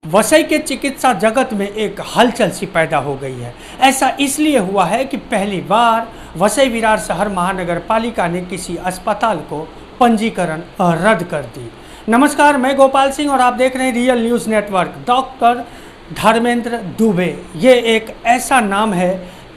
वसई के चिकित्सा जगत में एक हलचल सी पैदा हो गई है। ऐसा इसलिए हुआ है कि पहली बार वसई विरार शहर महानगर पालिका ने किसी अस्पताल को पंजीकरण रद्द कर दी। नमस्कार, मैं गोपाल सिंह और आप देख रहे हैं real news network. Doctor Dharmendra Dubey ये एक ऐसा नाम है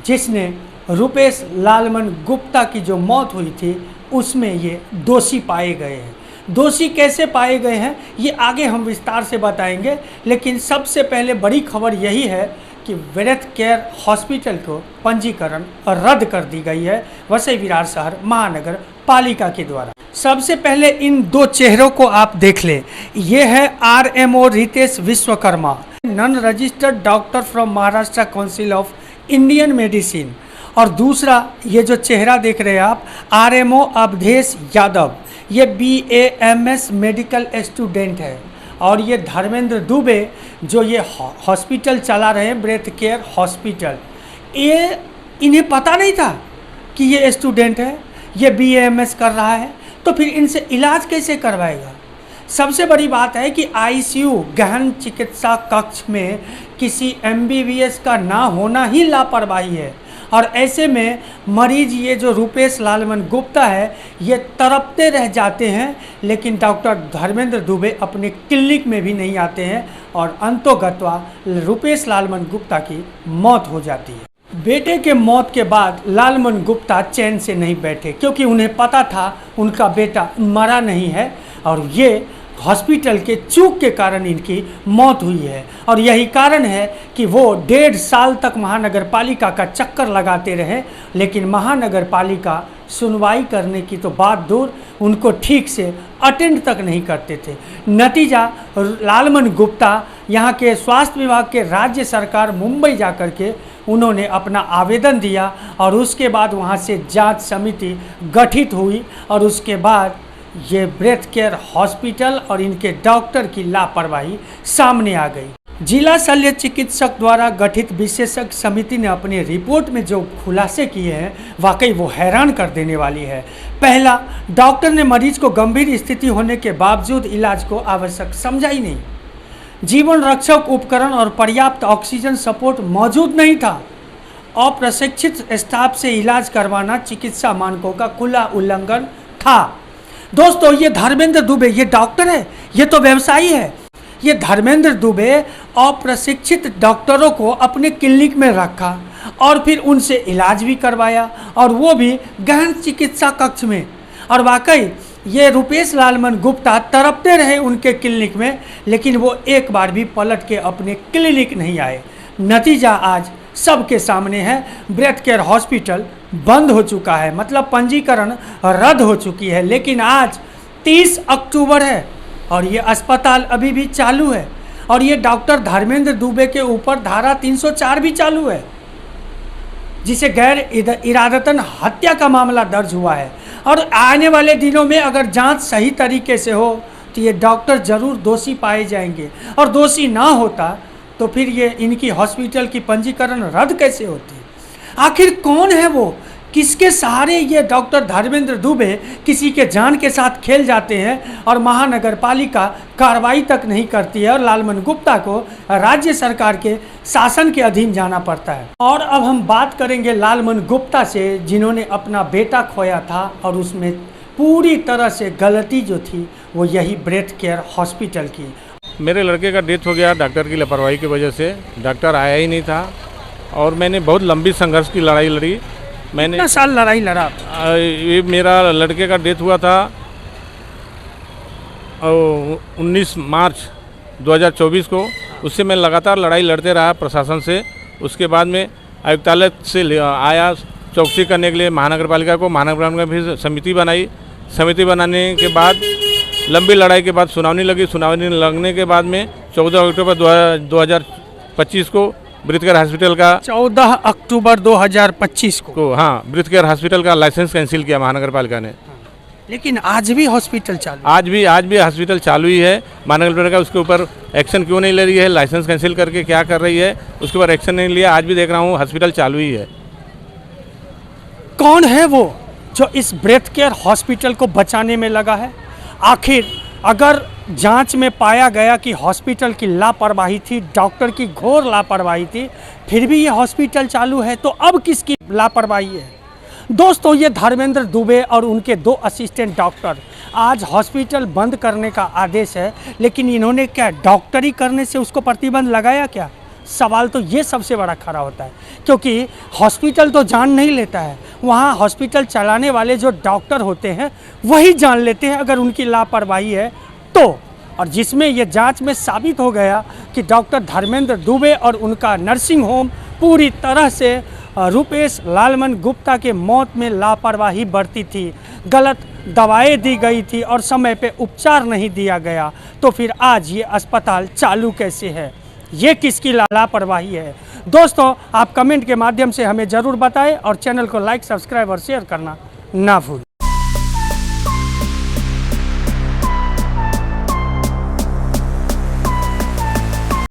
जिसने रुपेश लालमन गुप्ता की जो मौत हुई थी उसमें ये दोषी पाए गए हैं। दोषी कैसे पाए गए हैं ये आगे हम विस्तार से बताएंगे, लेकिन सबसे पहले बड़ी खबर यही है कि ब्रेथ केयर हॉस्पिटल को पंजीकरण रद्द कर दी गई है वसई विरार शहर महानगर पालिका के द्वारा। सबसे पहले इन दो चेहरों को आप देख लें। ये है RMO Ritesh Vishwakarma, non registered doctor from Maharashtra council of Indian medicine, और दूसरा ये जो चेहरा देख रहे हैं आप RMO अवधेश यादव, ये BAMS मेडिकल स्टूडेंट है। और ये धर्मेंद्र दुबे जो ये हॉस्पिटल चला रहे हैं ब्रेथ केयर हॉस्पिटल, ये इन्हें पता नहीं था कि ये स्टूडेंट है, ये BAMS कर रहा है, तो फिर इनसे इलाज कैसे करवाएगा। सबसे बड़ी बात है कि ICU गहन चिकित्सा कक्ष में किसी MBBS का ना होना ही लापरवाही है। और ऐसे में मरीज ये जो रुपेश लालमन गुप्ता है ये तड़पते रह जाते हैं, लेकिन डॉक्टर धर्मेंद्र दुबे अपने क्लिनिक में भी नहीं आते हैं और अंतोगत्वा रुपेश लालमन गुप्ता की मौत हो जाती है। बेटे के मौत के बाद लालमन गुप्ता चैन से नहीं बैठे, क्योंकि उन्हें पता था उनका बेटा मरा नहीं है और ये हॉस्पिटल के चूक के कारण इनकी मौत हुई है। और यही कारण है कि वो 1.5 साल तक महानगर पालिका का चक्कर लगाते रहे, लेकिन महानगर पालिका सुनवाई करने की तो बात दूर, उनको ठीक से अटेंड तक नहीं करते थे। नतीजा लालमन गुप्ता यहाँ के स्वास्थ्य विभाग के राज्य सरकार मुंबई जा कर के उन्होंने अपना आवेदन दिया और उसके बाद वहाँ से जांच समिति गठित हुई और उसके बाद ये ब्रेथ केयर हॉस्पिटल और इनके डॉक्टर की लापरवाही सामने आ गई। जिला शल्य चिकित्सक द्वारा गठित विशेषज्ञ समिति ने अपनी रिपोर्ट में जो खुलासे किए हैं वाकई वो हैरान कर देने वाली है। पहला, डॉक्टर ने मरीज को गंभीर स्थिति होने के बावजूद इलाज को आवश्यक समझा ही नहीं। जीवन रक्षक उपकरण और पर्याप्त ऑक्सीजन सपोर्ट मौजूद नहीं था। अप्रशिक्षित स्टाफ से इलाज करवाना चिकित्सा मानकों का खुला उल्लंघन था। दोस्तों, ये धर्मेंद्र दुबे ये डॉक्टर है, ये तो व्यवसायी है। ये धर्मेंद्र दुबे अप्रशिक्षित डॉक्टरों को अपने क्लिनिक में रखा और फिर उनसे इलाज भी करवाया, और वो भी गहन चिकित्सा कक्ष में। और वाकई ये रुपेश लालमन गुप्ता तड़पते रहे उनके क्लिनिक में, लेकिन वो एक बार भी पलट के अपने क्लिनिक नहीं आए। नतीजा आज सबके सामने है। ब्रेथ केयर हॉस्पिटल बंद हो चुका है, मतलब पंजीकरण रद्द हो चुकी है। लेकिन आज 30 अक्टूबर है और ये अस्पताल अभी भी चालू है, और ये डॉक्टर धर्मेंद्र दुबे के ऊपर धारा 304 भी चालू है, जिसे गैर इरादतन हत्या का मामला दर्ज हुआ है। और आने वाले दिनों में अगर जांच सही तरीके से हो तो ये डॉक्टर ज़रूर दोषी पाए जाएंगे, और दोषी ना होता तो फिर ये इनकी हॉस्पिटल की पंजीकरण रद्द कैसे होती। आखिर कौन है वो, किसके सहारे ये डॉक्टर धर्मेंद्र दुबे किसी के जान के साथ खेल जाते हैं और महानगर पालिका कार्रवाई तक नहीं करती है और लालमन गुप्ता को राज्य सरकार के शासन के अधीन जाना पड़ता है। और अब हम बात करेंगे लालमन गुप्ता से, जिन्होंने अपना बेटा खोया था, और उसमें पूरी तरह से गलती जो थी वो यही ब्रेथ केयर हॉस्पिटल की। मेरे लड़के का डेथ हो गया डॉक्टर की लापरवाही की वजह से। डॉक्टर आया ही नहीं था और मैंने बहुत लंबी संघर्ष की लड़ाई लड़ी। मैंने कितना साल लड़ाई लड़ा? ये मेरा लड़के का डेथ हुआ था 19 मार्च 2024 को। उससे मैं लगातार लड़ाई लड़ते रहा प्रशासन से। उसके बाद में आयुक्तालय से आया चौकसी करने के लिए महानगर पालिका को। महानगर पालिका भी समिति बनाई। समिति बनाने के बाद लंबी लड़ाई के बाद सुनावनी लगी। सुनावनी लगने के बाद में 14 अक्टूबर 2025 को ब्रेथ केयर हॉस्पिटल का 14 अक्टूबर 2025 को हाँ, ब्रेथ केयर हॉस्पिटल का लाइसेंस कैंसिल किया महानगर पालिका ने। लेकिन आज भी हॉस्पिटल चालू, आज भी हॉस्पिटल चालू ही है। महानगर पालिका उसके ऊपर एक्शन क्यों नहीं ले रही है, लाइसेंस कैंसिल करके क्या कर रही है, उसके ऊपर एक्शन नहीं लिया। आज भी देख रहा हूँ हॉस्पिटल चालू ही है। कौन है वो जो इस ब्रेथ केयर हॉस्पिटल को बचाने में लगा है? आखिर अगर जांच में पाया गया कि हॉस्पिटल की लापरवाही थी, डॉक्टर की घोर लापरवाही थी, फिर भी ये हॉस्पिटल चालू है, तो अब किसकी लापरवाही है? दोस्तों, ये धर्मेंद्र दुबे और उनके 2 असिस्टेंट डॉक्टर, आज हॉस्पिटल बंद करने का आदेश है, लेकिन इन्होंने क्या डॉक्टरी करने से उसको प्रतिबंध लगाया क्या? सवाल तो ये सबसे बड़ा खड़ा होता है, क्योंकि हॉस्पिटल तो जान नहीं लेता है, वहाँ हॉस्पिटल चलाने वाले जो डॉक्टर होते हैं वही जान लेते हैं अगर उनकी लापरवाही है तो। और जिसमें ये जांच में साबित हो गया कि डॉक्टर धर्मेंद्र दुबे और उनका नर्सिंग होम पूरी तरह से रुपेश लालमन गुप्ता के मौत में लापरवाही बरती थी, गलत दवाएं दी गई थी और समय पे उपचार नहीं दिया गया, तो फिर आज ये अस्पताल चालू कैसे है? ये किसकी लापरवाही है? दोस्तों, आप कमेंट के माध्यम से हमें ज़रूर बताएं और चैनल को लाइक, सब्सक्राइब और शेयर करना ना भूलें।